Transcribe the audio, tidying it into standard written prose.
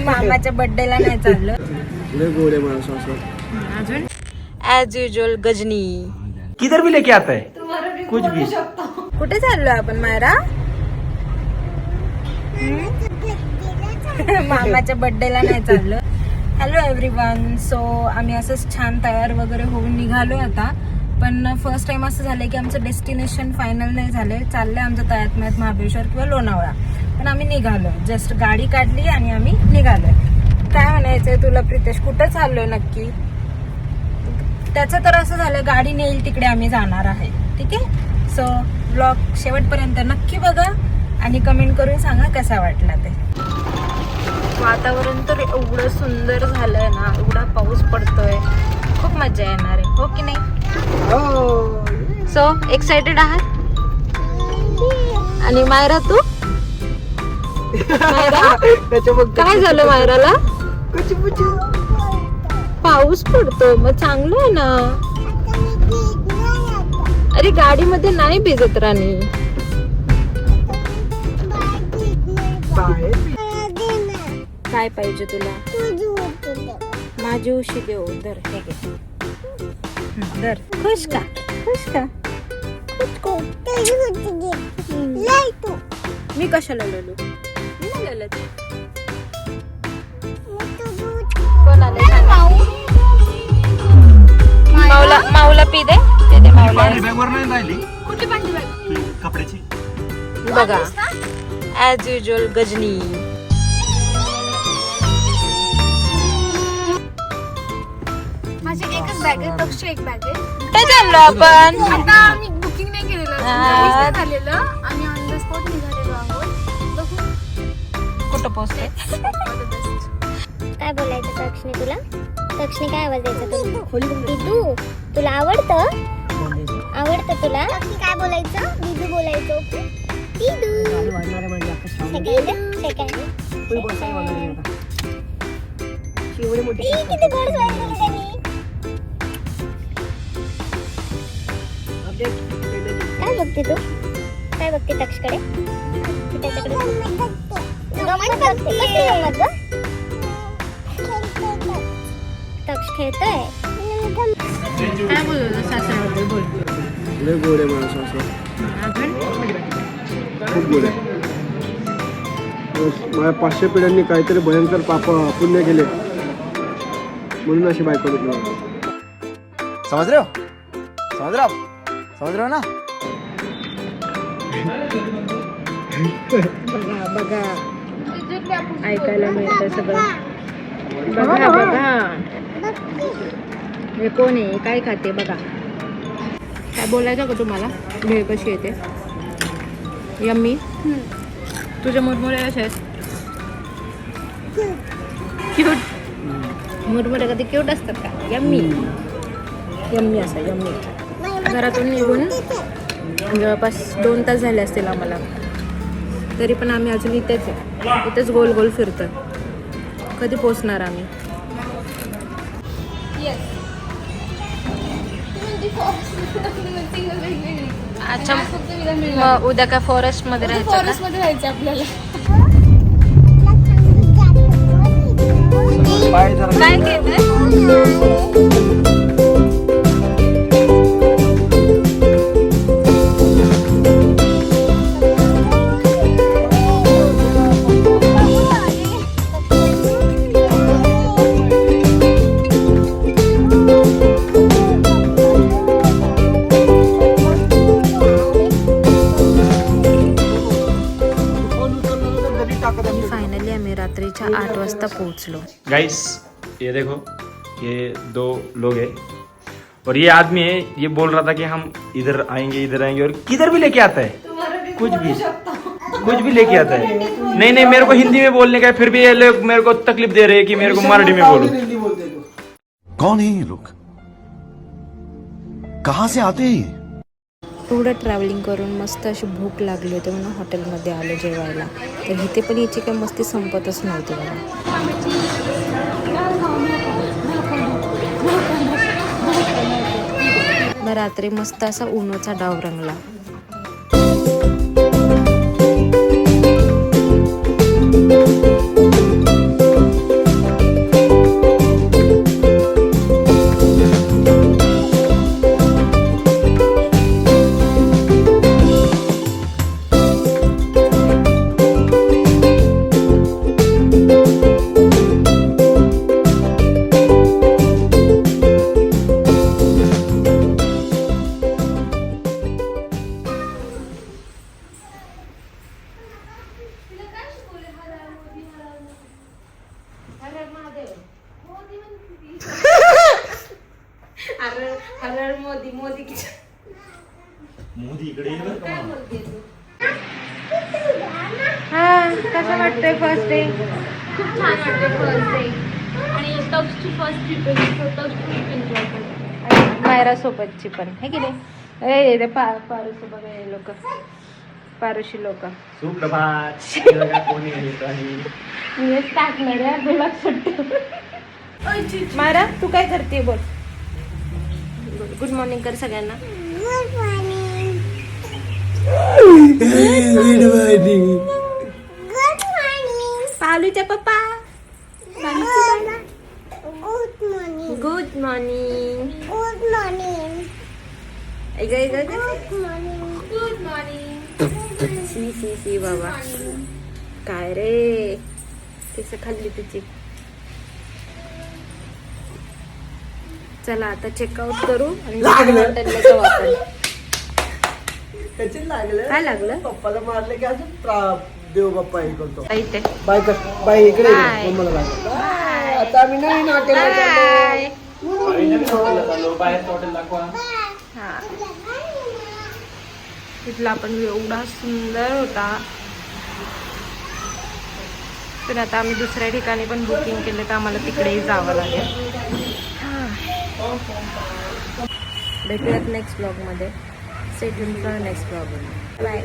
मामाच्या बर्थडेला नाही चाललो. अजून ऍज युजल गजनी किधर भी लेके आता है कुछ भी. कुठे चाललोय आपण मायरा? मामाच्या बर्थडेला नाही चाललो. Hello everyone. सो आम्ही असंच छान तयार वगैरे होऊन निघालोय आता. पण फर्स्ट टाइम असं झालंय की आमचं डेस्टिनेशन फायनल नाही झालंय. चाललंय आमचं तळ्यात मळ्यात महाबळेश्वर किंवा लोणावळा. पण आम्ही निघालोय. जस्ट गाडी काढली आणि आम्ही निघालोय. काय म्हणायचंय तुला प्रितेश? कुठं चाललोय नक्की? त्याचं तर असं झालं गाडी नेईल तिकडे आम्ही जाणार आहे. ठीक आहे. सो ब्लॉग शेवटपर्यंत नक्की बघा आणि कमेंट करून सांगा कसा वाटला ते. वातावरण तर एवढं सुंदर झालंय ना, एवढा पाऊस पडतोय, खूप मजा येणार आहे. हो की नाही? सो एक्साइटेड आहात? आणि मायरा तू? काय झालं मायराला? पाऊस पडतो मग चांगलं आहे ना. अरे गाडीमध्ये नाही भिजत राणी. काय पाहिजे तुला? माझी उशी देऊ. धर हे घे. धर. खुश का? खुश का? मी कशाला ललू? माऊला पी दे. ते दे माऊला. कुठली पांढरी बॅग? कपड्याची. बघा ऍज युजल गजनी. माझी एकच बॅग आहे. तक्षी एक बॅग आहे. कुठे चाललो आपण? आता आम्ही बुकिंग नाही केलेलं, झालेलं. आम्ही ऑन द स्पॉट निघालेलो आहोत. बघू कुठं पोहोचते? काय बोलायचं तक्षणी तुला? तक्षणी काय आवाज द्यायचा तुला? दिदू तुला आवडतं? आवडतं तुला? तक्षणी काय बोलायचं? दिदू बोलायचं. दिदू किती गोड स्वयं केलं त्यांनी. काय बघते तू? काय बघते तक्षकडे? त्याच्याकडे गमत बघते. कसली गमत ग? तक्ष खेळतोय. काय बोललो सासऱ्याबद्दल? बोल. लय गोड आहे मला सासू. अजून खूप गोड आहे. माझ्या 500 पिढ्यांनी काहीतरी भयंकर पाप पुण्य केले म्हणून अशी बायको भेटली. समझ रहे हो? समझ रहे हो? समझ रहे हो ना? बघा ऐकायला मिळतं सगळं. बघा बघा हे कोण आहे? काय खाते? बघा. काय बोलायचं का तुम्हाला? भेळ कशी येते? यम्मी. तुझ्या मुरमुरे कशा आहेत? क्यूट. मुरमुरे कधी क्यूट असतात का? यम्मी यम्मी असं यम्मी. घरातून निघून जवळपास 2 तास झाले असतील आम्हाला. तरी पण आम्ही अजून इथेच गोल गोल फिरतोय. कधी पोचणार आम्ही? अच्छा मग उद्या काय फॉरेस्ट मध्ये राहायचं? फॉरेस्ट मध्ये राहायचं आपल्याला. काय केलंय? फायनली आम्ही रात्रीच्या 8 वाजता पोहोचलो. गाइस ये देखो ये 2 लोग हैं और ये आदमी है. ये बोल रहा था कि हम इधर आएंगे और किधर भी लेके आता है कुछ भी लेके आता है. नहीं मेरे को हिंदी में बोलने का है. फिर भी ये लोग मेरे को तकलीफ दे रहे हैं कि मेरे को मराठी में बोलो. कौन है ये लोग? कहाँ से आते हैं? एवढं ट्रॅव्हलिंग करून मस्त अशी भूक लागली होती म्हणून हॉटेलमध्ये आलो जेवायला. तर इथे पण याची काही मस्ती संपतच नव्हती बघा. मग रात्री मस्त असा उन्हाचा डाव रंगला. मोदी मोदी मोदी इकडे येईल बरं का मग. हा कसं वाटतंय फर्स्ट डे? खूप छान वाटते फर्स्ट डे आणि टक्सची फर्स्ट ट्रिप आहे सो टक्स खूप एन्जॉय करते. मायरा सोबतची पण हे की नाही ए पारुशी बघा हे लोक पारुशी लोक सुप्रभात. बघा कोणी येत आहे. मी टाकणार आहे बेला सुट्टी. मायरा तू काय करते बोल. गुड मॉर्निंग कर सगळ्यांना. Good morning. Good morning. पालूच्या पप्पा good morning. Good morning. Good morning. Good morning. Good morning. सी बाबा काय रे केस खाल्ली तिची. चला आता चेकआउट करू आणि हॉटेलला जाऊ आपण. काय लागलं पप्पाला मारले की अजून देव बाप्पा हे करतो. इथे बाय कर बाय इकडे Bye. मम्माला बाय. आता आम्ही नवीन हॉटेल बाय. अरे नवीन हॉटेलला चाललो. बाहेरचं हॉटेल दाखवा. हा तिथला पण एवढा सुंदर होता. तर आता आम्ही दुसऱ्या ठिकाणी पण बुकिंग केलं तर आम्हाला तिकडेही जावं लागेल. भेटूयात नेक्स्ट ब्लॉगमध्ये. Stay tuned for next blog. Bye.